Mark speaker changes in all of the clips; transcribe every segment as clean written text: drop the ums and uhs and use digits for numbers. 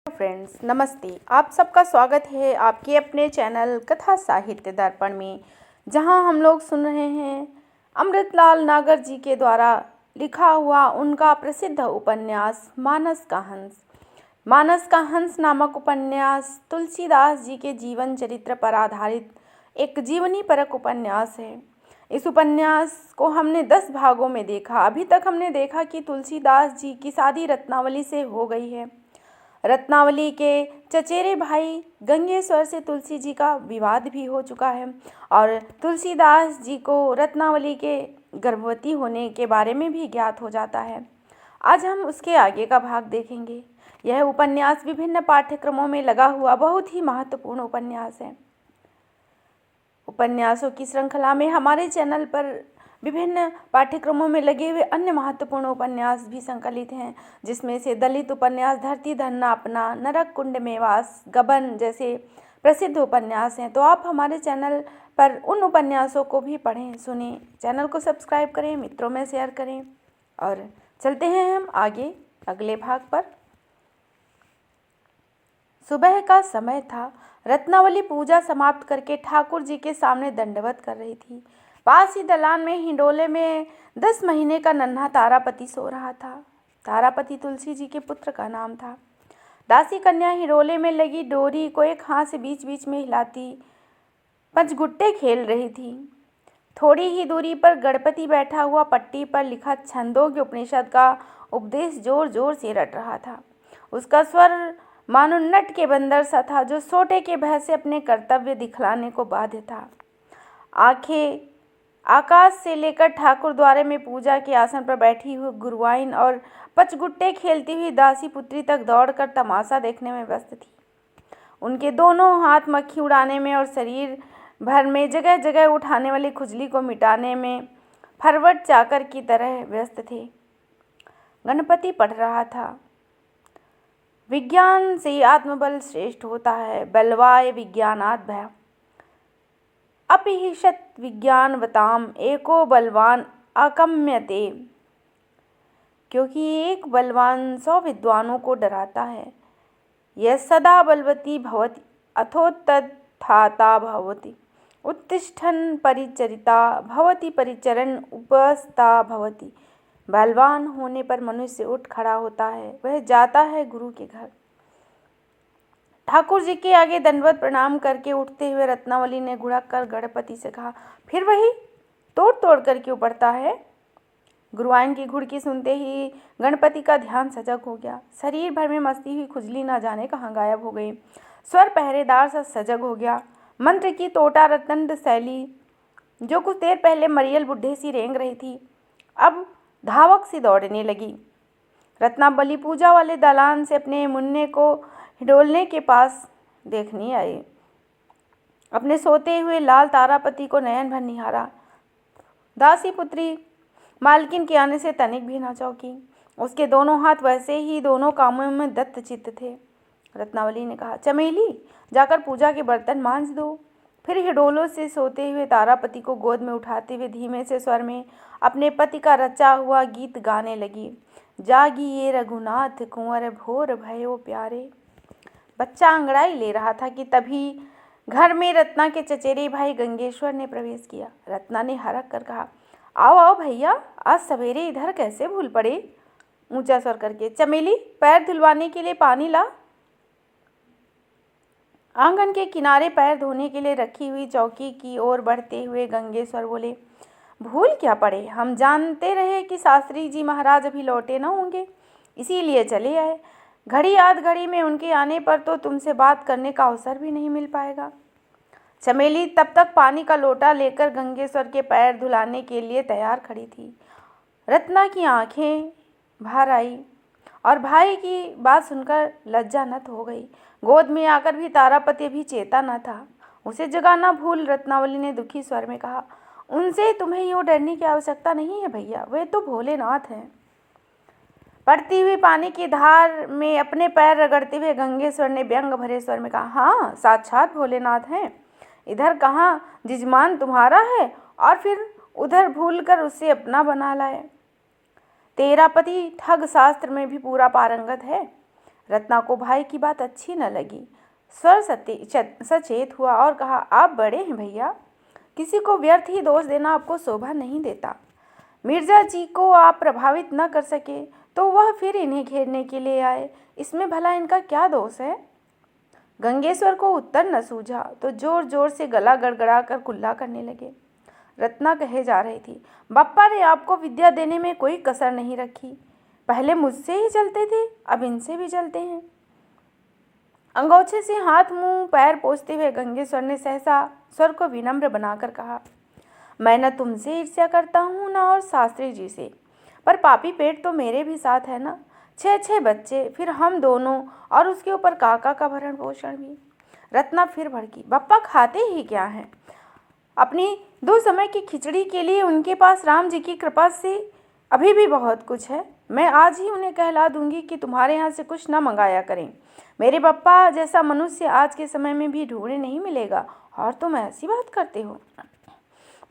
Speaker 1: Friends, नमस्ते। आप सबका स्वागत है आपके अपने चैनल कथा साहित्य दर्पण में, जहां हम लोग सुन रहे हैं अमृतलाल नागर जी के द्वारा लिखा हुआ उनका प्रसिद्ध उपन्यास मानस का हंस। मानस का हंस नामक उपन्यास तुलसीदास जी के जीवन चरित्र पर आधारित एक जीवनी परक उपन्यास है। इस उपन्यास को हमने 10 भागों में देखा। अभी तक हमने देखा कि तुलसीदास जी की शादी रत्नावली से हो गई है। रत्नावली के चचेरे भाई गंगेश्वर से तुलसी जी का विवाद भी हो चुका है और तुलसीदास जी को रत्नावली के गर्भवती होने के बारे में भी ज्ञात हो जाता है। आज हम उसके आगे का भाग देखेंगे। यह उपन्यास विभिन्न पाठ्यक्रमों में लगा हुआ बहुत ही महत्वपूर्ण उपन्यास है। उपन्यासों की श्रृंखला में हमारे चैनल पर विभिन्न पाठ्यक्रमों में लगे हुए अन्य महत्वपूर्ण उपन्यास भी संकलित हैं, जिसमें से दलित उपन्यास धरती धरना अपना, नरक कुंड में वास, गबन जैसे प्रसिद्ध उपन्यास हैं। तो आप हमारे चैनल पर उन उपन्यासों को भी पढ़ें, सुनें। चैनल को सब्सक्राइब करें, मित्रों में शेयर करें और चलते हैं हम आगे अगले भाग पर। सुबह का समय था। रत्नावली पूजा समाप्त करके ठाकुर जी के सामने दंडवत कर रही थी। पास ही दलान में हिंडोले में 10 महीने का नन्हा तारापति सो रहा था। तारापति तुलसी जी के पुत्र का नाम था। दासी कन्या हिंडोले में लगी डोरी को एक हाथ से बीच बीच में हिलाती पंचगुट्टे खेल रही थी। थोड़ी ही दूरी पर गणपति बैठा हुआ पट्टी पर लिखा छंदोग्य उपनिषद का उपदेश जोर जोर से रट रहा था। उसका स्वर मानो नट के बंदर सा था, जो सोटे के भय से अपने कर्तव्य दिखलाने को बाध्य था। आंखें आकाश से लेकर ठाकुर द्वारे में पूजा के आसन पर बैठी हुई गुरुवाइन और पचगुट्टे खेलती हुई दासी पुत्री तक दौड़कर तमाशा देखने में व्यस्त थी। उनके दोनों हाथ मक्खी उड़ाने में और शरीर भर में जगह जगह उठाने वाली खुजली को मिटाने में फरवट चाकर की तरह व्यस्त थे। गणपति पढ़ रहा था, विज्ञान से आत्मबल श्रेष्ठ होता है, बलवाय विज्ञानात् भय, अपिहिषत विज्ञानवताम एको बलवान अकम्यते। क्योंकि एक बलवान 100 विद्वानों को डराता है। यह सदा बलवती भवति अथोत्थाता भवति, उत्तिष्ठन् परिचरिता भवति, परिचरन् उपस्था भवति। बलवान होने पर मनुष्य उठ खड़ा होता है, वह जाता है गुरु के घर। ठाकुर जी के आगे दंडवत प्रणाम करके उठते हुए रत्नावली ने घुड़क कर गणपति से कहा, फिर वही तोड़ तोड़ कर क्यों पड़ता है? गुरुवाइन की घुड़की सुनते ही गणपति का ध्यान सजग हो गया। शरीर भर में मस्ती हुई खुजली ना जाने कहाँ गायब हो गई। स्वर पहरेदार सा सजग हो गया। मंत्र की तोटा रतंड शैली, जो कुछ देर पहले मरियल बुढ़े सी रेंग रही थी, अब धावक सी दौड़ने लगी। रत्नावली पूजा वाले दलान से अपने मुन्ने को हिडोलने के पास देखने आई। अपने सोते हुए लाल तारापति को नयन भर निहारा। दासी पुत्री मालकिन के आने से तनिक भी न चौंकी। उसके दोनों हाथ वैसे ही दोनों कामों में दत्तचित्त थे। रत्नावली ने कहा, चमेली, जाकर पूजा के बर्तन मांज दो। फिर हिडोलों से सोते हुए तारापति को गोद में उठाते हुए धीमे से स्वर में अपने पति का रचा हुआ गीत गाने लगी। जागी ये रघुनाथ कुंवर भोर भयो प्यारे। बच्चा अंगड़ाई ले रहा था कि तभी घर में रत्ना के चचेरे भाई गंगेश्वर ने प्रवेश किया। रत्ना ने हरक कर कहा, आओ आओ भैया, आज सवेरे इधर कैसे भूल पड़े? ऊंचा स्वर करके, चमेली, पैर धुलवाने के लिए पानी ला। आंगन के किनारे पैर धोने के लिए रखी हुई चौकी की ओर बढ़ते हुए गंगेश्वर बोले, भूल क्या पड़े, हम जानते रहे कि शास्त्री जी महाराज अभी लौटे न होंगे, इसीलिए चले आए। घड़ी आध घड़ी में उनके आने पर तो तुमसे बात करने का अवसर भी नहीं मिल पाएगा। चमेली तब तक पानी का लोटा लेकर गंगेश्वर के पैर धुलाने के लिए तैयार खड़ी थी। रत्ना की आंखें भर आई और भाई की बात सुनकर लज्जा नत हो गई। गोद में आकर भी तारापति भी चेता न था। उसे जगाना भूल रत्नावली ने दुखी स्वर में कहा, उनसे तुम्हें यूँ डरने की आवश्यकता नहीं है भैया, वे तो भोलेनाथ हैं। पड़ती हुई पानी की धार में अपने पैर रगड़ते हुए गंगेश्वर ने व्यंग भरे स्वर में कहा, हाँ, साक्षात भोलेनाथ हैं। इधर कहाँ जिजमान तुम्हारा है और फिर उधर भूलकर उससे अपना बना लाए। तेरा पति ठग शास्त्र में भी पूरा पारंगत है। रत्ना को भाई की बात अच्छी न लगी। स्वर सचेत हुआ और कहा, आप बड़े हैं भैया, किसी को व्यर्थ ही दोष देना आपको शोभा नहीं देता। मिर्जा जी को आप प्रभावित न कर सके तो वह फिर इन्हें घेरने के लिए आए, इसमें भला इनका क्या दोष है? गंगेश्वर को उत्तर न सूझा तो जोर जोर से गला गड़गड़ा कर कुल्ला करने लगे। रत्ना कहे जा रही थी, बप्पा ने आपको विद्या देने में कोई कसर नहीं रखी। पहले मुझसे ही चलते थे, अब इनसे भी चलते हैं। अंगोछे से हाथ मुंह पैर पोंछते हुए गंगेश्वर ने सहसा स्वर को विनम्र बनाकर कहा, मैं न तुमसे ईर्ष्या करता हूँ न और शास्त्री जी से, पर पापी पेट तो मेरे भी साथ है ना। 6 बच्चे, फिर हम दोनों और उसके ऊपर काका का भरण पोषण भी। रत्ना फिर भड़की, बप्पा खाते ही क्या हैं? अपनी 2 समय की खिचड़ी के लिए उनके पास राम जी की कृपा से अभी भी बहुत कुछ है। मैं आज ही उन्हें कहला दूंगी कि तुम्हारे यहाँ से कुछ न मंगाया करें। मेरे बप्पा जैसा मनुष्य आज के समय में भी ढूंढने नहीं मिलेगा, और तुम ऐसी बात करते हो।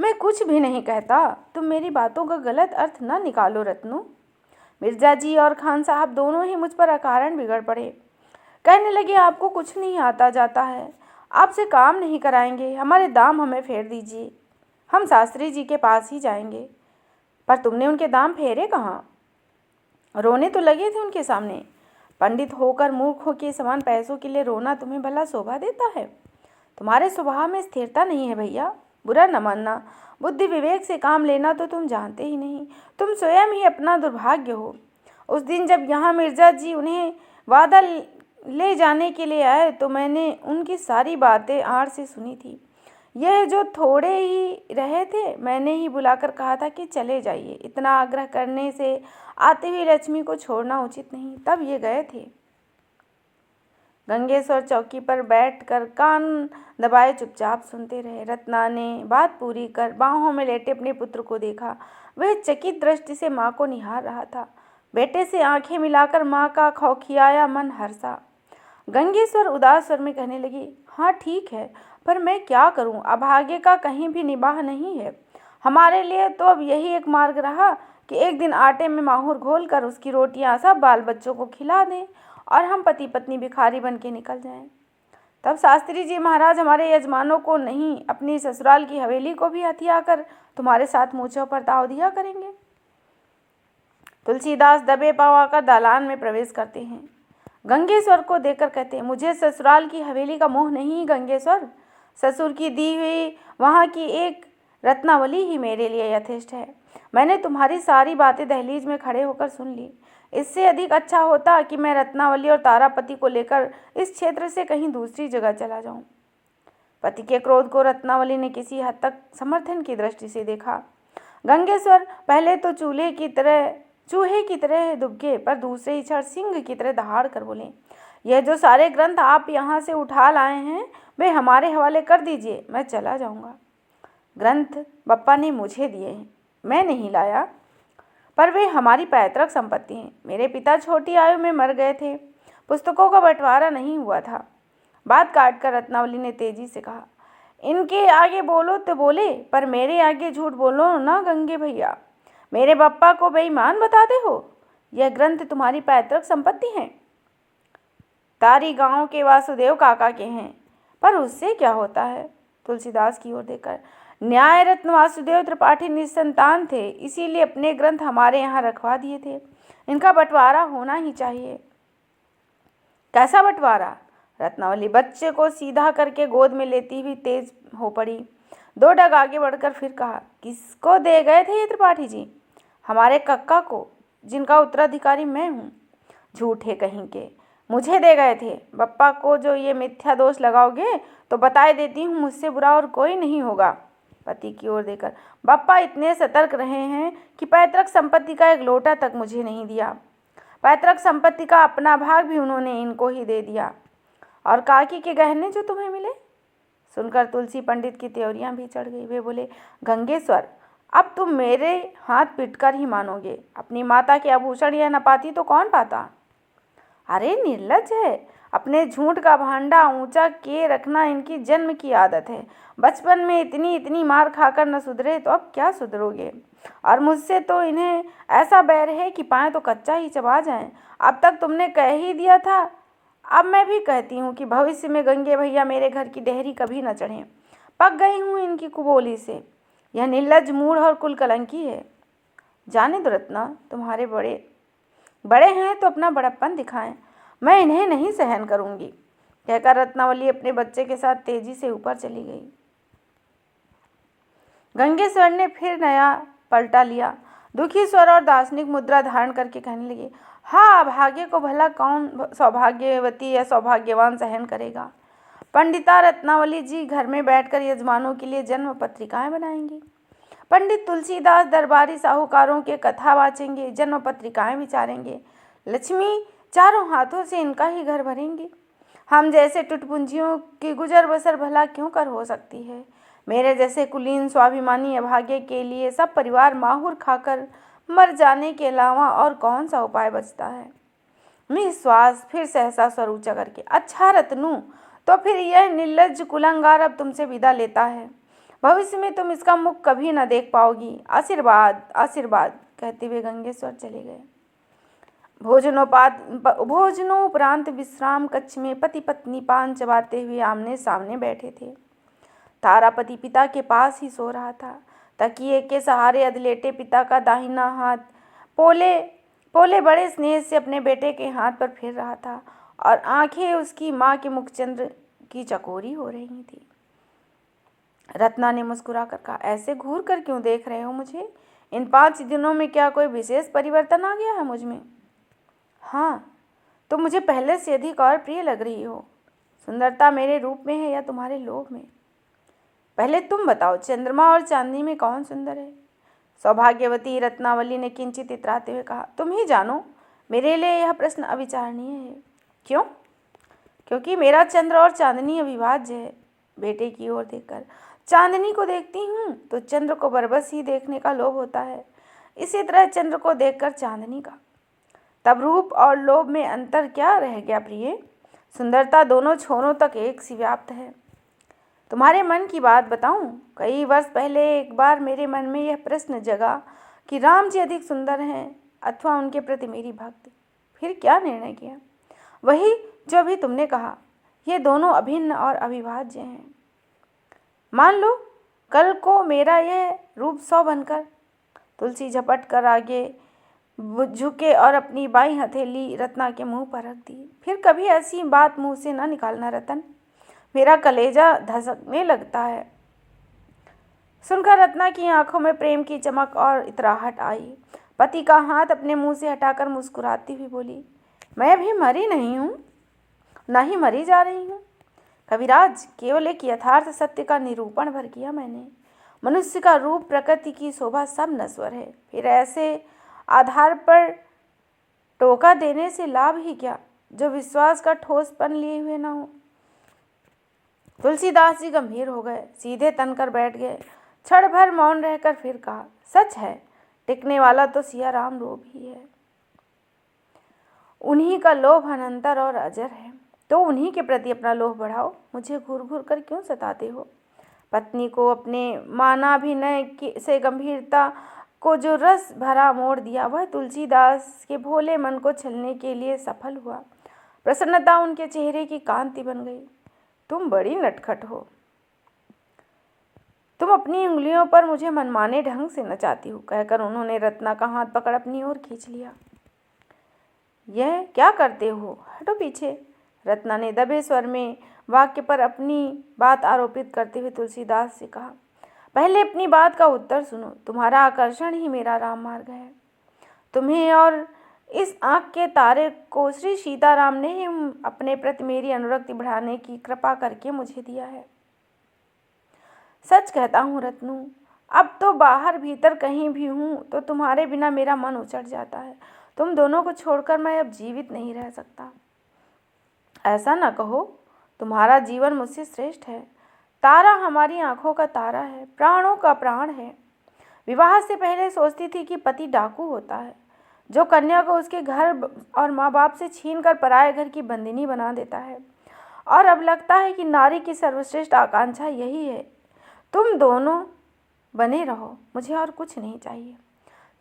Speaker 1: मैं कुछ भी नहीं कहता, तुम मेरी बातों का गलत अर्थ न निकालो रत्नू। मिर्जा जी और खान साहब दोनों ही मुझ पर अकारण बिगड़ पड़े। कहने लगे, आपको कुछ नहीं आता जाता है, आपसे काम नहीं कराएंगे, हमारे दाम हमें फेर दीजिए, हम शास्त्री जी के पास ही जाएंगे। पर तुमने उनके दाम फेरे कहाँ? रोने तो लगे थे उनके सामने। पंडित होकर मूर्खों के समान पैसों के लिए रोना तुम्हें भला शोभा देता है? तुम्हारे स्वभाव में स्थिरता नहीं है भैया, बुरा न मानना। बुद्धि विवेक से काम लेना तो तुम जानते ही नहीं, तुम स्वयं ही अपना दुर्भाग्य हो। उस दिन जब यहाँ मिर्जा जी उन्हें वादा ले जाने के लिए आए तो मैंने उनकी सारी बातें आड़ से सुनी थी। यह जो थोड़े ही रहे थे, मैंने ही बुलाकर कहा था कि चले जाइए। इतना आग्रह करने से आते हुए लक्ष्मी को छोड़ना उचित नहीं, तब ये गए थे। गंगेश्वर चौकी पर बैठकर कान दबाए चुपचाप सुनते रहे। रत्ना ने बात पूरी कर बाहों में लेटे अपने पुत्र को देखा। वह चकित दृष्टि से माँ को निहार रहा था। बेटे से आंखें मिलाकर माँ का खौखियाया मन हर्षा। गंगेश्वर उदास स्वर में कहने लगी, हाँ ठीक है, पर मैं क्या करूं, अभागे का कहीं भी निबाह नहीं है। हमारे लिए तो अब यही एक मार्ग रहा कि एक दिन आटे में माहौर घोलकर उसकी रोटियां सब बाल बच्चों को खिला दें और हम पति पत्नी भिखारी बन के निकल जाएं। तब शास्त्री जी महाराज हमारे यजमानों को नहीं, अपनी ससुराल की हवेली को भी हथिया कर तुम्हारे साथ मूंछों पर ताव दिया करेंगे। तुलसीदास दबे पांव आकर दालान में प्रवेश करते हैं। गंगेश्वर को देखकर कहते हैं, मुझे ससुराल की हवेली का मोह नहीं गंगेश्वर, ससुर की दी हुई वहाँ की एक रत्नावली ही मेरे लिए यथेष्ट है। मैंने तुम्हारी सारी बातें दहलीज में खड़े होकर सुन ली। इससे अधिक अच्छा होता कि मैं रत्नावली और तारापति को लेकर इस क्षेत्र से कहीं दूसरी जगह चला जाऊं। पति के क्रोध को रत्नावली ने किसी हद तक समर्थन की दृष्टि से देखा। गंगेश्वर पहले तो चूहे की तरह दुबके, पर दूसरे ही क्षण सिंह की तरह दहाड़ कर बोले, यह जो सारे ग्रंथ आप यहाँ से उठा लाए हैं वे हमारे हवाले कर दीजिए, मैं चला जाऊँगा। ग्रंथ बप्पा ने मुझे दिए हैं, मैं नहीं लाया, पर वे हमारी पैतृक संपत्ति हैं। मेरे पिता छोटी आयु में मर गए थे, पुस्तकों का बंटवारा नहीं हुआ था। बात काटकर रत्नावली ने तेजी से कहा, इनके आगे बोलो तो बोले, पर मेरे आगे झूठ बोलो ना गंगे भैया। मेरे बप्पा को बेईमान बताते हो? यह ग्रंथ तुम्हारी पैतृक संपत्ति हैं, तारी गांव के वासुदेव काका के हैं, पर उससे क्या होता है? तुलसीदास की ओर देखकर, न्याय रत्न वासुदेव त्रिपाठी निसंतान थे, इसीलिए अपने ग्रंथ हमारे यहाँ रखवा दिए थे। इनका बंटवारा होना ही चाहिए। कैसा बंटवारा? रत्नावली बच्चे को सीधा करके गोद में लेती हुई तेज हो पड़ी। 2 डग आगे बढ़कर फिर कहा, किसको दे गए थे ये त्रिपाठी जी? हमारे कक्का को, जिनका उत्तराधिकारी मैं हूँ। झूठे कहीं के, मुझे दे गए थे। बप्पा को जो ये मिथ्या दोष लगाओगे तो बताए देती हूँ, मुझसे बुरा और कोई नहीं होगा। पति की ओर देकर, बप्पा इतने सतर्क रहे हैं कि पैतृक संपत्ति का एक लोटा तक मुझे नहीं दिया। पैतृक संपत्ति का अपना भाग भी उन्होंने इनको ही दे दिया। और काकी के गहने जो तुम्हें मिले? सुनकर तुलसी पंडित की त्योरियां भी चढ़ गई। वे बोले, गंगेश्वर, अब तुम मेरे हाथ पीटकर ही मानोगे। अपनी माता के आभूषण यह न पाती तो कौन पाता? अरे निर्लज्ज है, अपने झूठ का भांडा ऊंचा किए रखना इनकी जन्म की आदत है। बचपन में इतनी मार खाकर न सुधरे तो अब क्या सुधरोगे? और मुझसे तो इन्हें ऐसा बैर है कि पाएँ तो कच्चा ही चबा जाएं। अब तक तुमने कह ही दिया था, अब मैं भी कहती हूँ कि भविष्य में गंगे भैया मेरे घर की डेहरी कभी न चढ़ें। पक गई हूँ इनकी कुबोली से। यह निर्लज्ज, मूढ़ और कुलकलंकी है। जाने दो रत्ना, तुम्हारे बड़े हैं तो अपना बड़प्पन दिखाएं, मैं इन्हें नहीं सहन करूंगी। कहकर रत्नावली अपने बच्चे के साथ तेजी से ऊपर चली गई। गंगेश्वर ने फिर नया पलटा लिया। दुखी स्वर और दार्शनिक मुद्रा धारण करके कहने लगे, हाँ, भाग्य को भला कौन सौभाग्यवती या सौभाग्यवान सहन करेगा। पंडिता रत्नावली जी घर में बैठकर यजमानों के लिए जन्म पत्रिकाएं बनाएंगी। पंडित तुलसीदास दरबारी साहूकारों के कथा वाचेंगे, जन्म पत्रिकाएं विचारेंगे। लक्ष्मी चारों हाथों से इनका ही घर भरेंगी। हम जैसे टुटपुंजियों की गुजर बसर भला क्यों कर हो सकती है। मेरे जैसे कुलीन स्वाभिमानी अभागे के लिए सब परिवार माहुर खाकर मर जाने के अलावा और कौन सा उपाय बचता है। निश्वास फिर सहसा स्वर ऊंचा करके, अच्छा रत्नू, तो फिर यह निर्लज्ज कुलंगार अब तुमसे विदा लेता है। भविष्य में तुम इसका मुख कभी न देख पाओगी। आशीर्वाद आशीर्वाद, कहते हुए गंगेश्वर चले गए। भोजनोपरांत विश्राम कक्ष में पति पत्नी पान चबाते हुए आमने सामने बैठे थे। तारापति पिता के पास ही सो रहा था। तकिए के सहारे अधलेटे पिता का दाहिना हाथ पोले बड़े स्नेह से अपने बेटे के हाथ पर फेर रहा था और आंखें उसकी माँ के मुखचंद्र की चकोरी हो रही थी। रत्ना ने मुस्कुरा कर कहा, ऐसे घूर कर क्यों देख रहे हो मुझे? इन 5 दिनों में क्या कोई विशेष परिवर्तन आ गया है मुझ में? हाँ, तो मुझे पहले से अधिक और प्रिय लग रही हो। सुंदरता मेरे रूप में है या तुम्हारे लोभ में? पहले तुम बताओ, चंद्रमा और चांदनी में कौन सुंदर है? सौभाग्यवती रत्नावली ने किंचित इतराते हुए कहा, तुम ही जानो, मेरे लिए यह प्रश्न अविचारणीय है। क्यों? क्योंकि मेरा चंद्र और चांदनी अविभाज्य है। बेटे की ओर देखकर, चांदनी को देखती हूँ तो चंद्र को बरबस ही देखने का लोभ होता है, इसी तरह चंद्र को देखकर चांदनी का। तब रूप और लोभ में अंतर क्या रह गया प्रिय? सुंदरता दोनों छोरों तक एक सी व्याप्त है। तुम्हारे मन की बात बताऊं? कई वर्ष पहले एक बार मेरे मन में यह प्रश्न जगा कि राम जी अधिक सुंदर हैं अथवा उनके प्रति मेरी भक्ति। फिर क्या निर्णय किया? वही जो अभी तुमने कहा, ये दोनों अभिन्न और अविभाज्य हैं। मान लो कल को मेरा यह रूप 100 बनकर। तुलसी झपट कर आगे झुके और अपनी बाईं हथेली रत्ना के मुंह पर रख दी। फिर कभी ऐसी बात मुंह से न निकालना रतन, मेरा कलेजा धसकने लगता है। सुनकर रत्ना की आंखों में प्रेम की चमक और इतराहट आई। पति का हाथ अपने मुंह से हटाकर मुस्कुराती हुई बोली, मैं अभी मरी नहीं हूँ, न ही मरी जा रही हूँ। कविराज, केवल एक यथार्थ सत्य का निरूपण भर किया मैंने। मनुष्य का रूप, प्रकृति की शोभा सब नश्वर है। फिर ऐसे आधार पर टोका देने से लाभ ही क्या, जो विश्वास का ठोसपन लिए हुए न हो। तुलसीदास जी गंभीर हो गए, सीधे तनकर बैठ गए। क्षण भर मौन रहकर फिर कहा, सच है, टिकने वाला तो सिया राम लोभ ही है। उन्हीं का लोभ अनंतर और अजर है, तो उन्हीं के प्रति अपना लोभ बढ़ाओ। मुझे घूर घूर कर क्यों सताते हो? पत्नी को अपने मानाभिनय से गंभीरता को जो रस भरा मोड़ दिया, वह तुलसीदास के भोले मन को छलने के लिए सफल हुआ। प्रसन्नता उनके चेहरे की कांति बन गई। तुम बड़ी नटखट हो। तुम अपनी उंगलियों पर मुझे मनमाने ढंग से नचाती हो, कहकर उन्होंने रत्ना का हाथ पकड़ अपनी ओर खींच लिया। यह क्या करते हो? हटो पीछे। रत्ना ने दबे स्वर में वाक्य पर अपनी बात आरोपित करते हुए तुलसीदास से कहा, पहले अपनी बात का उत्तर सुनो। तुम्हारा आकर्षण ही मेरा राम मार्ग है। तुम्हें और इस आँख के तारे को श्री सीताराम ने ही अपने प्रति मेरी अनुरक्ति बढ़ाने की कृपा करके मुझे दिया है। सच कहता हूँ रत्नू, अब तो बाहर भीतर कहीं भी हूँ तो तुम्हारे बिना मेरा मन उचट जाता है। तुम दोनों को छोड़कर मैं अब जीवित नहीं रह सकता। ऐसा न कहो, तुम्हारा जीवन मुझसे श्रेष्ठ है। तारा हमारी आंखों का तारा है, प्राणों का प्राण है। विवाह से पहले सोचती थी कि पति डाकू होता है, जो कन्या को उसके घर और माँ बाप से छीनकर पराये घर की बंदिनी बना देता है। और अब लगता है कि नारी की सर्वश्रेष्ठ आकांक्षा यही है। तुम दोनों बने रहो, मुझे और कुछ नहीं चाहिए।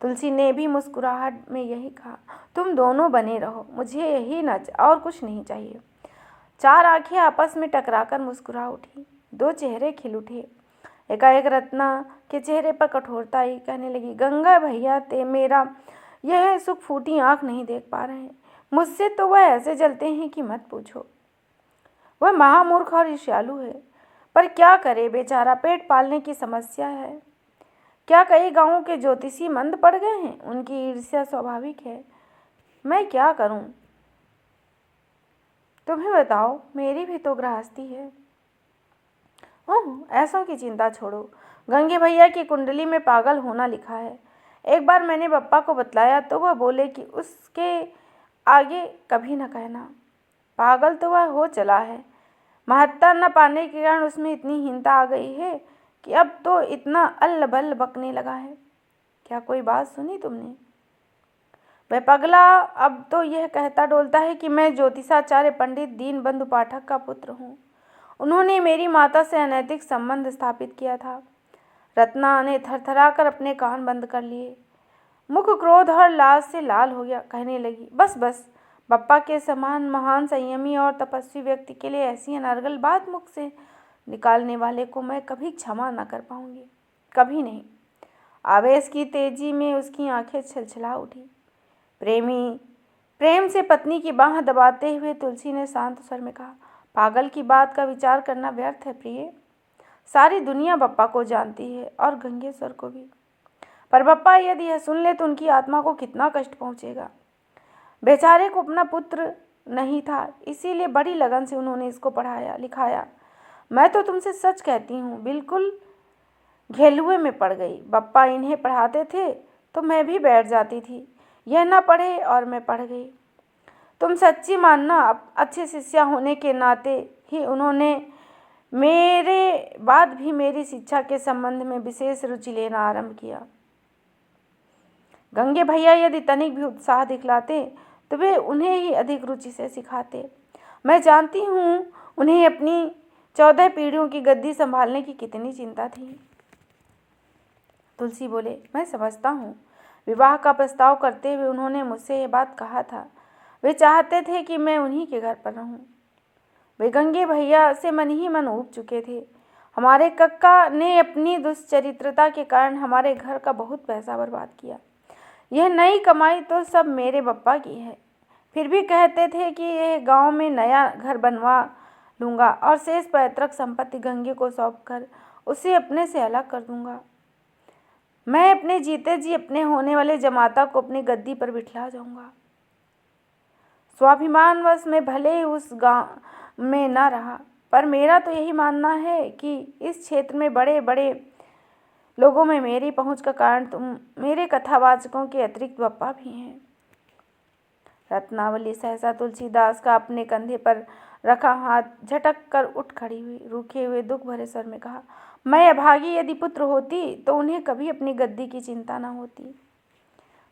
Speaker 1: तुलसी ने भी मुस्कुराहट में यही कहा, तुम दोनों बने रहो, मुझे यही न और कुछ नहीं चाहिए। चार आंखें आपस में टकराकर मुस्कुरा उठी, दो चेहरे खिल उठे। एकाएक रत्ना के चेहरे पर कठोरता आई, कहने लगी, गंगा भैया ते मेरा यह सुख फूटी आंख नहीं देख पा रहे हैं। मुझसे तो वह ऐसे जलते हैं कि मत पूछो। वह महामूर्ख और ईर्ष्यालु है, पर क्या करे बेचारा, पेट पालने की समस्या है। क्या कई गांवों के ज्योतिषी मंद पड़ गए हैं? उनकी ईर्ष्या स्वाभाविक है, मैं क्या करूं? तुम्हें बताओ, मेरी भी तो गृहस्थी है। ओह, ऐसों की चिंता छोड़ो, गंगे भैया की कुंडली में पागल होना लिखा है। एक बार मैंने बप्पा को बतलाया तो वह बोले कि उसके आगे कभी न कहना। पागल तो वह हो चला है, महत्ता न पाने के कारण उसमें इतनी हीनता आ गई है कि अब तो इतना अल्ल बल्ल बकने लगा है। क्या कोई बात सुनी तुमने? वह पगला अब तो यह कहता डोलता है कि मैं ज्योतिषाचार्य पंडित दीनबंधु पाठक का पुत्र हूँ। उन्होंने मेरी माता से अनैतिक संबंध स्थापित किया था। रत्ना ने थरथराकर अपने कान बंद कर लिए, मुख क्रोध और लाज से लाल हो गया। कहने लगी, बस बस, बप्पा के समान महान संयमी और तपस्वी व्यक्ति के लिए ऐसी अनर्गल बात मुख से निकालने वाले को मैं कभी क्षमा न कर पाऊंगी, कभी नहीं। आवेश की तेजी में उसकी आंखें छलछला उठी। प्रेम से पत्नी की बाह दबाते हुए तुलसी ने शांत स्वर में कहा, पागल की बात का विचार करना व्यर्थ है प्रिय। सारी दुनिया बप्पा को जानती है और गंगेश्वर को भी, पर बप्पा यदि यह सुन ले तो उनकी आत्मा को कितना कष्ट पहुंचेगा। बेचारे को अपना पुत्र नहीं था, इसीलिए बड़ी लगन से उन्होंने इसको पढ़ाया लिखाया। मैं तो तुमसे सच कहती हूँ, बिल्कुल घेलुए में पड़ गई। बप्पा इन्हें पढ़ाते थे तो मैं भी बैठ जाती थी, यह ना पढ़े और मैं पढ़ गई। तुम सच्ची मानना, अच्छे शिष्या होने के नाते ही उन्होंने मेरे बाद भी मेरी शिक्षा के संबंध में विशेष रुचि लेना आरंभ किया। गंगे भैया यदि तनिक भी उत्साह दिखलाते तो वे उन्हें ही अधिक रुचि से सिखाते। मैं जानती हूँ उन्हें अपनी 14 पीढ़ियों की गद्दी संभालने की कितनी चिंता थी। तुलसी बोले, मैं समझता हूँ। विवाह का प्रस्ताव करते हुए उन्होंने मुझसे ये बात कहा था। वे चाहते थे कि मैं उन्हीं के घर पर रहूं। वे गंगे भैया से मन ही मन ऊब चुके थे। हमारे कक्का ने अपनी दुश्चरित्रता के कारण हमारे घर का बहुत पैसा बर्बाद किया। यह नई कमाई तो सब मेरे बप्पा की है। फिर भी कहते थे कि यह गांव में नया घर बनवा लूँगा और शेष पैतृक संपत्ति गंगे को सौंपकर उसे अपने से अलग कर दूँगा। मैं अपने जीते जी अपने होने वाले जमाता को अपनी गद्दी पर बिठला जाऊँगा। स्वाभिमानवश में भले ही उस गांव में न रहा, पर मेरा तो यही मानना है कि इस क्षेत्र में बड़े बड़े लोगों में मेरी पहुंच का कारण तुम मेरे कथावाचकों के अतिरिक्त बप्पा भी हैं। रत्नावली सहसा तुलसीदास का अपने कंधे पर रखा हाथ झटक कर उठ खड़ी हुई, रूखे हुए दुख भरे स्वर में कहा, मैं अभागी यदि पुत्र होती तो उन्हें कभी अपनी गद्दी की चिंता न होती।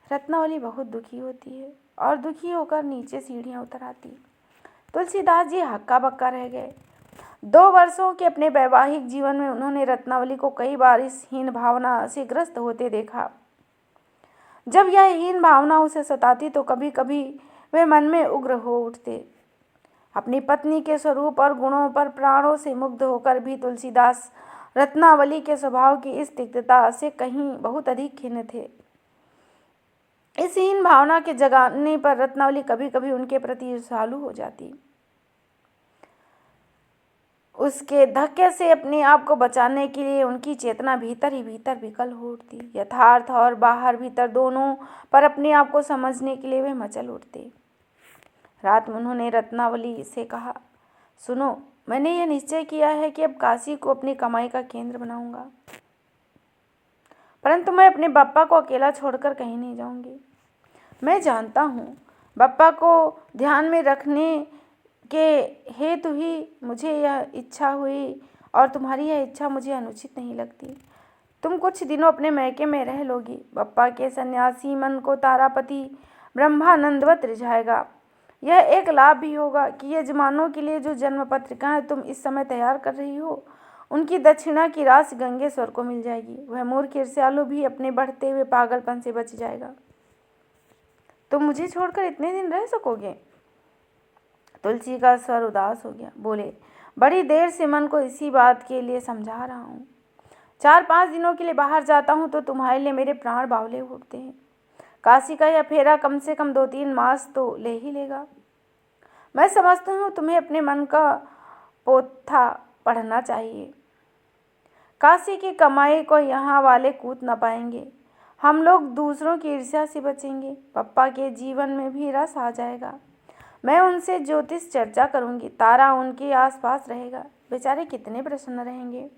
Speaker 1: रत्नावली बहुत दुखी होती है और दुखी होकर नीचे सीढ़ियाँ उतर आती। तुलसीदास जी हक्का बक्का रह गए। 2 वर्षों के अपने वैवाहिक जीवन में उन्होंने रत्नावली को कई बार इस हीन भावना से ग्रस्त होते देखा। जब यह हीन भावना उसे सताती तो कभी कभी वे मन में उग्र हो उठते। अपनी पत्नी के स्वरूप और गुणों पर प्राणों से मुग्ध होकर भी तुलसीदास रत्नावली के स्वभाव की इस तिक्तता से कहीं बहुत अधिक खिन्न थे। इस हीन भावना के जगाने पर रत्नावली कभी कभी उनके प्रति ईर्ष्यालु हो जाती। उसके धक्के से अपने आप को बचाने के लिए उनकी चेतना भीतर ही भीतर विकल हो उठती। यथार्थ और बाहर भीतर दोनों पर अपने आप को समझने के लिए वे मचल उठते। रात में उन्होंने रत्नावली से कहा, सुनो, मैंने यह निश्चय किया है कि अब काशी को अपनी कमाई का केंद्र बनाऊंगा, परंतु मैं अपने बप्पा को अकेला छोड़कर कहीं नहीं जाऊंगी। मैं जानता हूँ बप्पा को ध्यान में रखने के हेतु ही मुझे यह इच्छा हुई और तुम्हारी यह इच्छा मुझे अनुचित नहीं लगती। तुम कुछ दिनों अपने मैके में रह लोगी। बप्पा के सन्यासी मन को तारापति ब्रह्मानंदवत रिझाएगा। यह एक लाभ भी होगा कि यजमानों के लिए जो जन्म पत्रिकाएं तुम इस समय तैयार कर रही हो उनकी दक्षिणा की राशि गंगेश्वर को मिल जाएगी। वह मूर्ख ईर्ष्यालु भी अपने बढ़ते हुए पागलपन से बच जाएगा। तुम मुझे छोड़कर इतने दिन रह सकोगे? तुलसी का स्वर उदास हो गया। बोले, बड़ी देर से मन को इसी बात के लिए समझा रहा हूँ। 4-5 दिनों के लिए बाहर जाता हूँ तो तुम्हारे लिए मेरे प्राण बावले उठते हैं। काशी का यह फेरा कम से कम 2-3 मास तो ले ही लेगा। मैं समझता हूँ तुम्हें अपने मन का पोथा पढ़ना चाहिए। काशी की कमाई को यहाँ वाले कूट न पाएंगे। हम लोग दूसरों की ईर्ष्या से बचेंगे। पप्पा के जीवन में भी रस आ जाएगा। मैं उनसे ज्योतिष चर्चा करूंगी। तारा उनके आसपास रहेगा। बेचारे कितने प्रसन्न रहेंगे।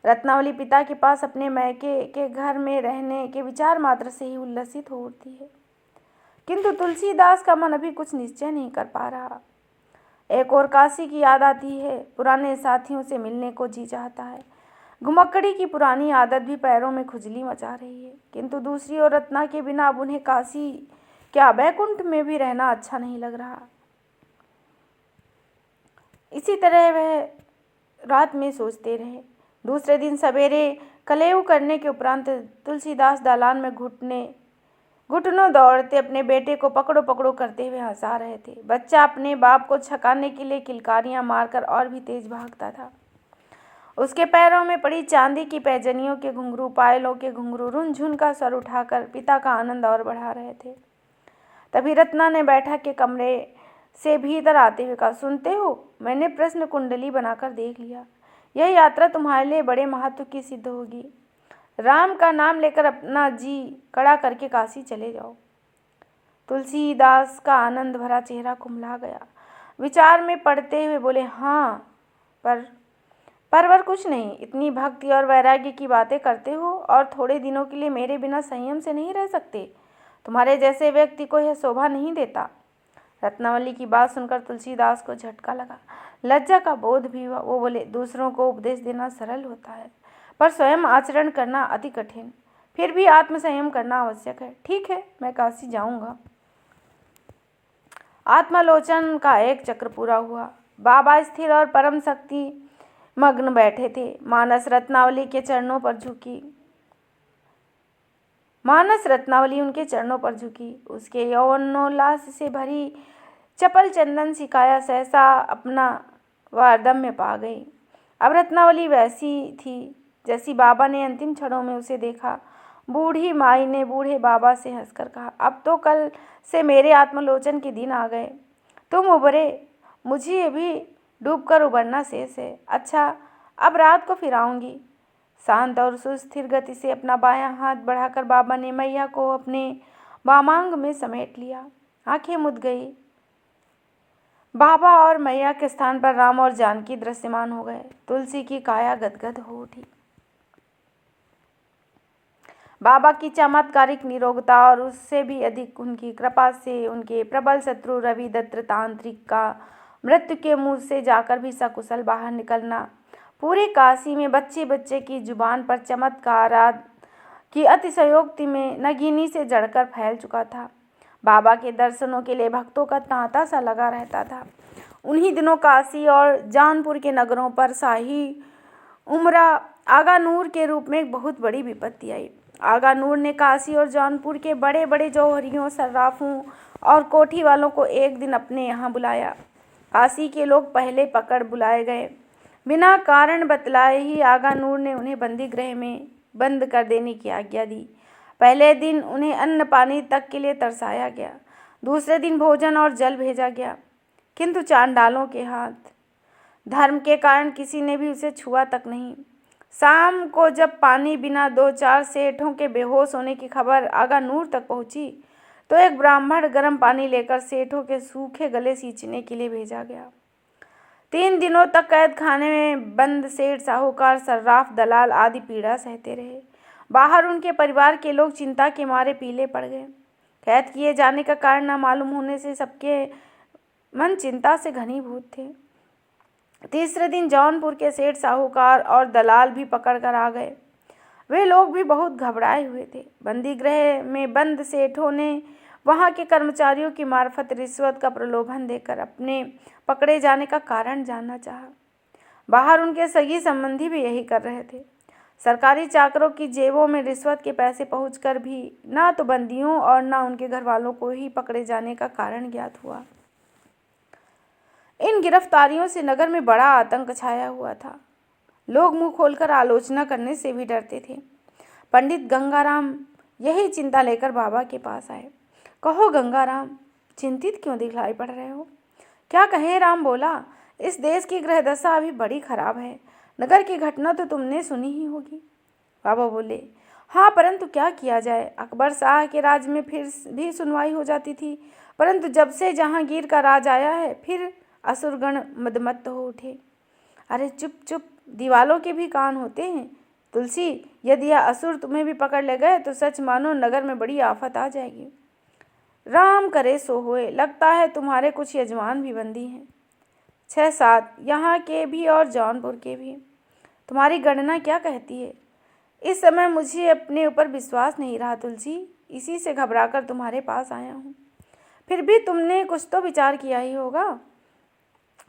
Speaker 1: रत्नावली पिता के पास अपने मैके के घर में रहने के विचार मात्र से ही उल्लसित हो उठती है। किंतु तुलसीदास का मन अभी कुछ निश्चय नहीं कर पा रहा। एक और काशी की याद आती है। पुराने साथियों से मिलने को जी चाहता है। घुमक्कड़ी की पुरानी आदत भी पैरों में खुजली मचा रही है। किंतु दूसरी ओर रत्ना के बिना अब उन्हें काशी क्या बैकुंठ में भी रहना अच्छा नहीं लग रहा। इसी तरह वह रात में सोचते रहे। दूसरे दिन सवेरे कलेऊ करने के उपरांत तुलसीदास दालान में घुटनों दौड़ते अपने बेटे को पकड़ो पकड़ो करते हुए हंसा रहे थे। बच्चा अपने बाप को छकाने के लिए किलकारियां मारकर और भी तेज भागता था। उसके पैरों में पड़ी चांदी की पैजनियों के घुंघरू, पायलों के घुंघरू रुनझुन का स्वर उठाकर पिता का आनंद और बढ़ा रहे थे। तभी रत्ना ने बैठक के कमरे से भीतर आते हुए कहा, सुनते हो, मैंने प्रश्न कुंडली बनाकर देख लिया। यह यात्रा तुम्हारे लिए बड़े महत्व की सिद्ध होगी। राम का नाम लेकर अपना जी कड़ा करके काशी चले जाओ। तुलसीदास का आनंद भरा चेहरा कुम्हला गया। विचार में पड़ते हुए बोले, हाँ, परवर कुछ नहीं। इतनी भक्ति और वैराग्य की बातें करते हो और थोड़े दिनों के लिए मेरे बिना संयम से नहीं रह सकते। तुम्हारे जैसे व्यक्ति को यह शोभा नहीं देता। रत्नावली की बात सुनकर तुलसीदास को झटका लगा। लज्जा का बोध भी हुआ। वो बोले, दूसरों को उपदेश देना सरल होता है, पर स्वयं आचरण करना अति कठिन। फिर भी आत्मसंयम करना आवश्यक है। ठीक है, मैं काशी जाऊंगा। आत्मालोचन का एक चक्र पूरा हुआ। बाबा स्थिर और परम शक्ति मग्न बैठे थे। मानस रत्नावली उनके चरणों पर झुकी। उसके यौवनोल्लास से भरी चपल चंदन सी काया सहसा अपना वार्धम्य पा गई। अब रत्नावली वैसी थी जैसी बाबा ने अंतिम क्षणों में उसे देखा। बूढ़ी माई ने बूढ़े बाबा से हंसकर कहा, अब तो कल से मेरे आत्मलोचन के दिन आ गए। तुम उबरे, मुझे अभी डूबकर उबरना शेष है। अच्छा, अब रात को फिर आऊँगी। शांत और सुस्थिर गति से अपना बायां हाथ बढ़ाकर बाबा ने मैया को अपने वामांग में समेट लिया। आंखें मुद गई। बाबा और मैया के स्थान पर राम और जानकी दृश्यमान हो गए। तुलसी की काया गदगद हो उठी। बाबा की चमत्कारिक निरोगता और उससे भी अधिक उनकी कृपा से उनके प्रबल शत्रु रविदत्त तांत्रिक का मृत्यु के मुंह से जाकर भी सकुशल बाहर निकलना पूरे काशी में बच्चे बच्चे की जुबान पर चमत्कार की अतिशयोक्ति में नगीनी से जड़कर फैल चुका था। बाबा के दर्शनों के लिए भक्तों का तांता सा लगा रहता था। उन्हीं दिनों काशी और जौनपुर के नगरों पर शाही उमरा आगा नूर के रूप में एक बहुत बड़ी विपत्ति आई। आगा नूर ने काशी और जौनपुर के बड़े बड़े जौहरियों, सर्राफों और कोठी वालों को एक दिन अपने यहाँ बुलाया। काशी के लोग पहले पकड़ बुलाए गए। बिना कारण बतलाए ही आगा नूर ने उन्हें बंदी गृह में बंद कर देने की आज्ञा दी। पहले दिन उन्हें अन्न पानी तक के लिए तरसाया गया। दूसरे दिन भोजन और जल भेजा गया, किंतु चांडालों के हाथ। धर्म के कारण किसी ने भी उसे छुआ तक नहीं। शाम को जब पानी बिना 2-4 सेठों के बेहोश होने की खबर आगा नूर तक पहुंची, तो एक ब्राह्मण गर्म पानी लेकर सेठों के सूखे गले सींचने के लिए भेजा गया। 3 दिनों तक कैद खाने में बंद सेठ, साहूकार, सर्राफ, दलाल आदि पीड़ा सहते रहे। बाहर उनके परिवार के लोग चिंता के मारे पीले पड़ गए। कैद किए जाने का कारण न मालूम होने से सबके मन चिंता से घनीभूत थे। तीसरे दिन जौनपुर के सेठ, साहूकार और दलाल भी पकड़ कर आ गए। वे लोग भी बहुत घबराए हुए थे। बंदी गृह में बंद सेठों ने वहां के कर्मचारियों की मार्फत रिश्वत का प्रलोभन देकर अपने पकड़े जाने का कारण जानना चाहा। बाहर उनके सगी संबंधी भी यही कर रहे थे। सरकारी चाकरों की जेबों में रिश्वत के पैसे पहुंचकर भी ना तो बंदियों और ना उनके घर वालों को ही पकड़े जाने का कारण ज्ञात हुआ। इन गिरफ्तारियों से नगर में बड़ा आतंक छाया हुआ था। लोग मुंह खोलकर आलोचना करने से भी डरते थे। पंडित गंगाराम यही चिंता लेकर बाबा के पास आए। कहो गंगाराम, चिंतित क्यों दिखलाई पड़ रहे हो? क्या कहें? राम बोला, इस देश की ग्रहदशा अभी बड़ी खराब है। नगर की घटना तो तुमने सुनी ही होगी। बाबा बोले, हाँ, परंतु क्या किया जाए। अकबर शाह के राज में फिर भी सुनवाई हो जाती थी, परंतु जब से जहांगीर का राज आया है फिर असुरगण मदमत्त हो उठे। अरे चुप चुप, दीवालों के भी कान होते हैं। तुलसी, यदि यह असुर तुम्हें भी पकड़ ले गए तो सच मानो नगर में बड़ी आफत आ जाएगी। राम करे सो होए, लगता है तुम्हारे कुछ यजमान भी बंदी हैं, 6-7, यहाँ के भी और जौनपुर के भी। तुम्हारी गणना क्या कहती है? इस समय मुझे अपने ऊपर विश्वास नहीं रहा तुलसी, इसी से घबराकर तुम्हारे पास आया हूँ। फिर भी तुमने कुछ तो विचार किया ही होगा।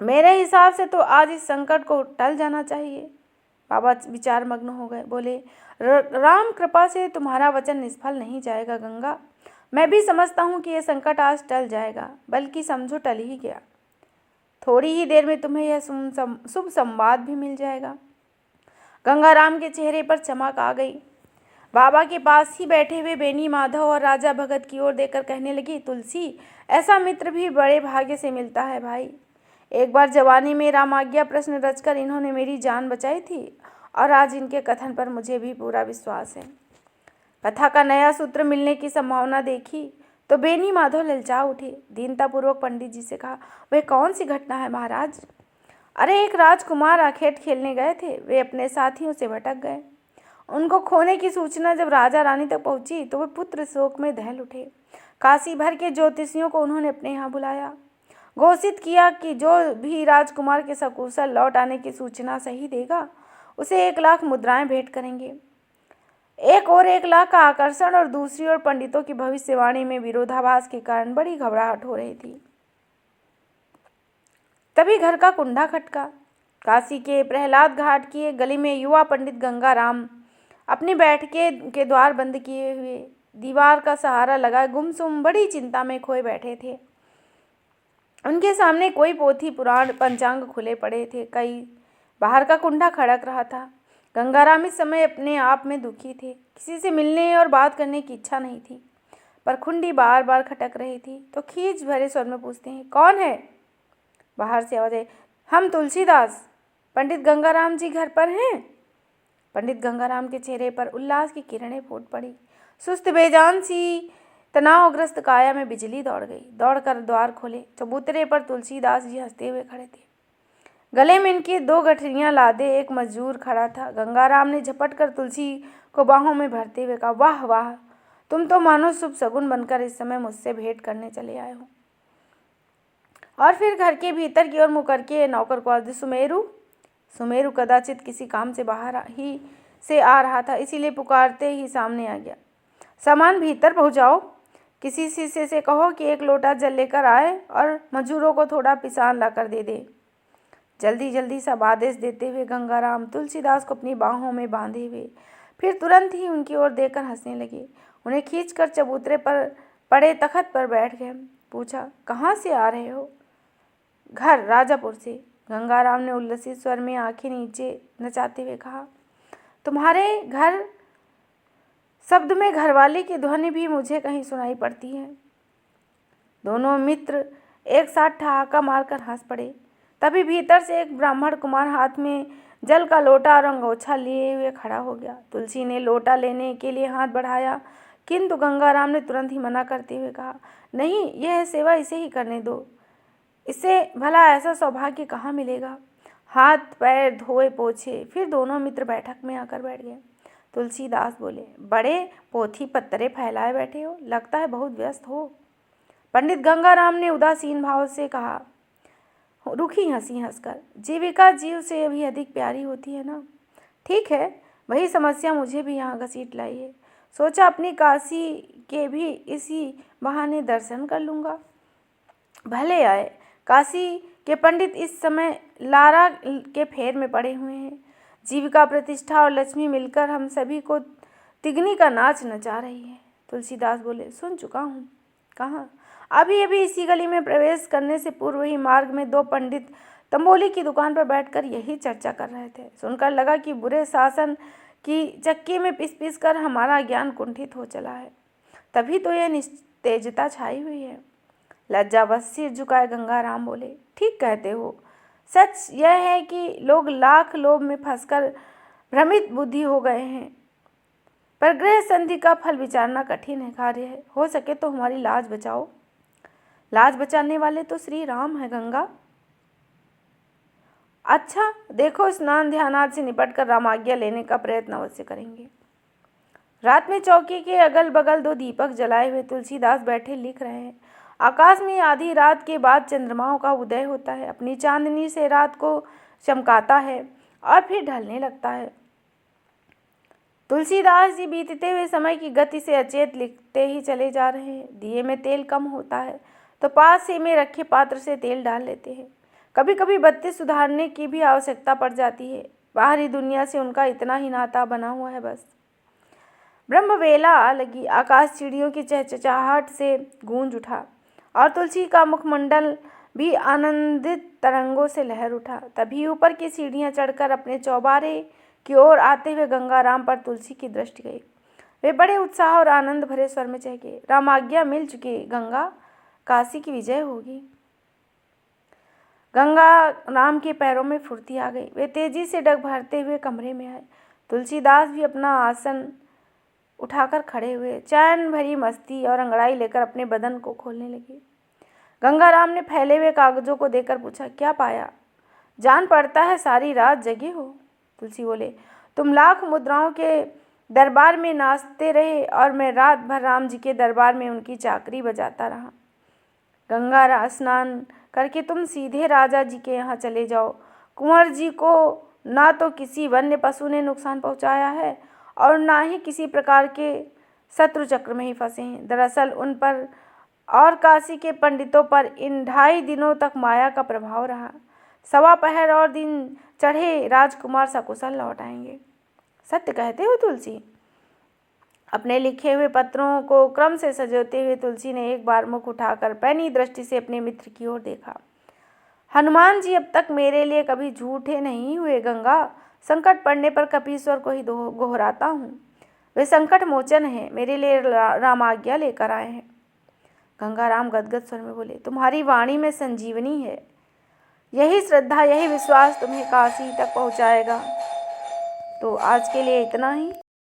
Speaker 1: मेरे हिसाब से तो आज इस संकट को टल जाना चाहिए। बाबा विचार मग्न हो गए। बोले, राम कृपा से तुम्हारा वचन निष्फल नहीं जाएगा गंगा। मैं भी समझता हूँ कि यह संकट आज टल जाएगा, बल्कि समझो टल ही गया। थोड़ी ही देर में तुम्हें यह शुभ संवाद भी मिल जाएगा। गंगाराम के चेहरे पर चमक आ गई। बाबा के पास ही बैठे हुए बेनी माधव और राजा भगत की ओर देखकर कहने लगी, तुलसी, ऐसा मित्र भी बड़े भाग्य से मिलता है भाई। एक बार जवानी में रामाज्ञा प्रश्न रचकर इन्होंने मेरी जान बचाई थी और आज इनके कथन पर मुझे भी पूरा विश्वास है। कथा का नया सूत्र मिलने की संभावना देखी तो बेनी माधव ललचा उठे। दीनतापूर्वक पंडित जी से कहा, वह कौन सी घटना है महाराज? अरे एक राजकुमार आखेट खेलने गए थे, वे अपने साथियों से भटक गए। उनको खोने की सूचना जब राजा रानी तक पहुंची तो वे पुत्र शोक में दहल उठे। काशी भर के ज्योतिषियों को उन्होंने अपने यहाँ बुलाया, घोषित किया कि जो भी राजकुमार के सकुशल लौट आने की सूचना सही देगा उसे 1 लाख मुद्राएं भेंट करेंगे। एक और 1 लाख का आकर्षण और दूसरी ओर पंडितों की भविष्यवाणी में विरोधाभास के कारण बड़ी घबराहट हो रही थी। तभी घर का कुंडा खटका। काशी के प्रहलाद घाट की एक गली में युवा पंडित गंगाराम अपनी बैठके के द्वार बंद किए हुए दीवार का सहारा लगाए गुमसुम बड़ी चिंता में खोए बैठे थे। उनके सामने कोई पोथी पुराण पंचांग खुले पड़े थे, कई बाहर का कुंडा खड़क रहा था। गंगाराम इस समय अपने आप में दुखी थे। किसी से मिलने और बात करने की इच्छा नहीं थी, पर कुंडी बार बार खटक रही थी। तो खींच भरे स्वर में पूछते हैं, कौन है? बाहर से आवाज आई, हम तुलसीदास। पंडित गंगाराम जी घर पर हैं? पंडित गंगाराम के चेहरे पर उल्लास की किरणें फूट पड़ी। सुस्त बेजान सी तनावग्रस्त काया में बिजली दौड़ गई। दौड़कर द्वार खोले। चबूतरे पर तुलसीदास जी हंसते हुए खड़े थे। गले में इनकी 2 गठरियां लादे एक मजदूर खड़ा था। गंगाराम ने झपट कर तुलसी को बाहों में भरते हुए कहा, वाह वाह, तुम तो मानो शुभ शगुन बनकर इस समय मुझसे भेंट करने चले आए हो। और फिर घर के भीतर की ओर मुँह करके नौकर को आवाज, सुमेरु कदाचित किसी काम से बाहर ही से आ रहा था, इसीलिए पुकारते ही सामने आ गया। सामान भीतर पहुंचाओ। किसी शीशे से कहो कि 1 लोटा जल लेकर आए और मजदूरों को थोड़ा पिसान लाकर दे दे। जल्दी जल्दी सब आदेश देते हुए गंगाराम तुलसीदास को अपनी बाहों में बांधे हुए फिर तुरंत ही उनकी ओर देखकर हंसने लगे। उन्हें खींचकर चबूतरे पर पड़े तख्त पर बैठ गए। पूछा, कहाँ से आ रहे हो? घर राजापुर से। गंगाराम ने उल्लसित स्वर में आंखें नीचे नचाते हुए कहा, तुम्हारे घर शब्द में घरवाली की ध्वनि भी मुझे कहीं सुनाई पड़ती है। दोनों मित्र एक साथ ठहाका मारकर हंस पड़े। तभी भीतर से एक ब्राह्मण कुमार हाथ में जल का लोटा और अंगोछा लिए हुए खड़ा हो गया। तुलसी ने लोटा लेने के लिए हाथ बढ़ाया, किंतु गंगाराम ने तुरंत ही मना करते हुए कहा, नहीं, यह सेवा इसे ही करने दो, इससे भला ऐसा सौभाग्य कहाँ मिलेगा। हाथ पैर धोए पोछे फिर दोनों मित्र बैठक में आकर बैठ गए। तुलसीदास बोले, बड़े पोथी पत्तरे फैलाए बैठे हो, लगता है बहुत व्यस्त हो। पंडित गंगाराम ने उदासीन भाव से कहा, रुखी हंसी हंसकर, जीविका जीव से भी अधिक प्यारी होती है ना। ठीक है, वही समस्या मुझे भी यहाँ घसीट लाई है। सोचा अपनी काशी के भी इसी बहाने दर्शन कर लूँगा। भले आए, काशी के पंडित इस समय लारा के फेर में पड़े हुए हैं। जीविका, प्रतिष्ठा और लक्ष्मी मिलकर हम सभी को तिगनी का नाच नचा रही है। तुलसीदास बोले, सुन चुका हूँ। कहाँ? अभी अभी इसी गली में प्रवेश करने से पूर्व ही मार्ग में दो पंडित तंबोली की दुकान पर बैठकर यही चर्चा कर रहे थे। सुनकर लगा कि बुरे शासन की चक्की में पिस पिस कर हमारा ज्ञान कुंठित हो चला है, तभी तो यह निस्तेजता छाई हुई है। लज्जावश सिर झुकाए गंगाराम बोले, ठीक कहते हो। सच यह है कि लोग लाख लोभ में फंसकर भ्रमित बुद्धि हो गए हैं, पर गृह संधि का फल विचारना कठिन है कार्य है। हो सके तो हमारी लाज बचाओ। लाज बचाने वाले तो श्री राम है गंगा। अच्छा देखो, स्नान ध्यानादि से निपटकर रामाज्ञा लेने का प्रयत्न अवश्य करेंगे। रात में चौकी के अगल बगल दो दीपक जलाए हुए तुलसीदास बैठे लिख रहे हैं। आकाश में आधी रात के बाद चंद्रमाओं का उदय होता है, अपनी चांदनी से रात को चमकाता है और फिर ढलने लगता है। तुलसीदास जी बीतते हुए समय की गति से अचेत लिखते ही चले जा रहे हैं। दिए में तेल कम होता है तो पास ही में रखे पात्र से तेल डाल लेते हैं। कभी कभी बत्ती सुधारने की भी आवश्यकता पड़ जाती है। बाहरी दुनिया से उनका इतना ही नाता बना हुआ है बस। ब्रह्मवेला लगी, आकाश चिड़ियों की चहचहाहट से गूंज उठा और तुलसी का मुखमंडल भी आनंदित तरंगों से लहर उठा। तभी ऊपर की सीढ़ियां चढ़कर अपने चौबारे की ओर आते हुए गंगाराम पर तुलसी की दृष्टि गई। वे बड़े उत्साह और आनंद भरे स्वर में चहके, रामाज्ञा मिल चुकी, गंगा काशी की विजय होगी। गंगा राम के पैरों में फुर्ती आ गई। वे तेजी से डग भरते हुए कमरे में आए। तुलसीदास भी अपना आसन उठाकर खड़े हुए, चैन भरी मस्ती और अंगड़ाई लेकर अपने बदन को खोलने लगे। गंगाराम ने फैले हुए कागजों को देकर पूछा, क्या पाया? जान पड़ता है सारी रात जगे हो। तुलसी बोले, तुम लाख मुद्राओं के दरबार में नाचते रहे और मैं रात भर राम जी के दरबार में उनकी चाकरी बजाता रहा। गंगा स्नान करके तुम सीधे राजा जी के यहाँ चले जाओ। कुंवर जी को ना तो किसी वन्य पशु ने नुकसान पहुँचाया है और ना ही किसी प्रकार के शत्रु चक्र में ही फंसे हैं। दरअसल उन पर और काशी के पंडितों पर इन 2.5 दिनों तक माया का प्रभाव रहा। 1.25 पहर और दिन चढ़े राजकुमार सकुशल लौट आएंगे। सत्य कहते हो तुलसी। अपने लिखे हुए पत्रों को क्रम से सजोते हुए तुलसी ने एक बार मुख उठाकर पैनी दृष्टि से अपने मित्र की ओर देखा। हनुमान जी अब तक मेरे लिए कभी झूठे नहीं हुए गंगा। संकट पड़ने पर कपीश्वर को ही गोहराता हूँ। वे संकट मोचन है, मेरे लिए रामाज्ञा लेकर आए हैं। गंगाराम गदगद स्वर में बोले, तुम्हारी वाणी में संजीवनी है। यही श्रद्धा, यही विश्वास तुम्हें काशी तक पहुँचाएगा। तो आज के लिए इतना ही।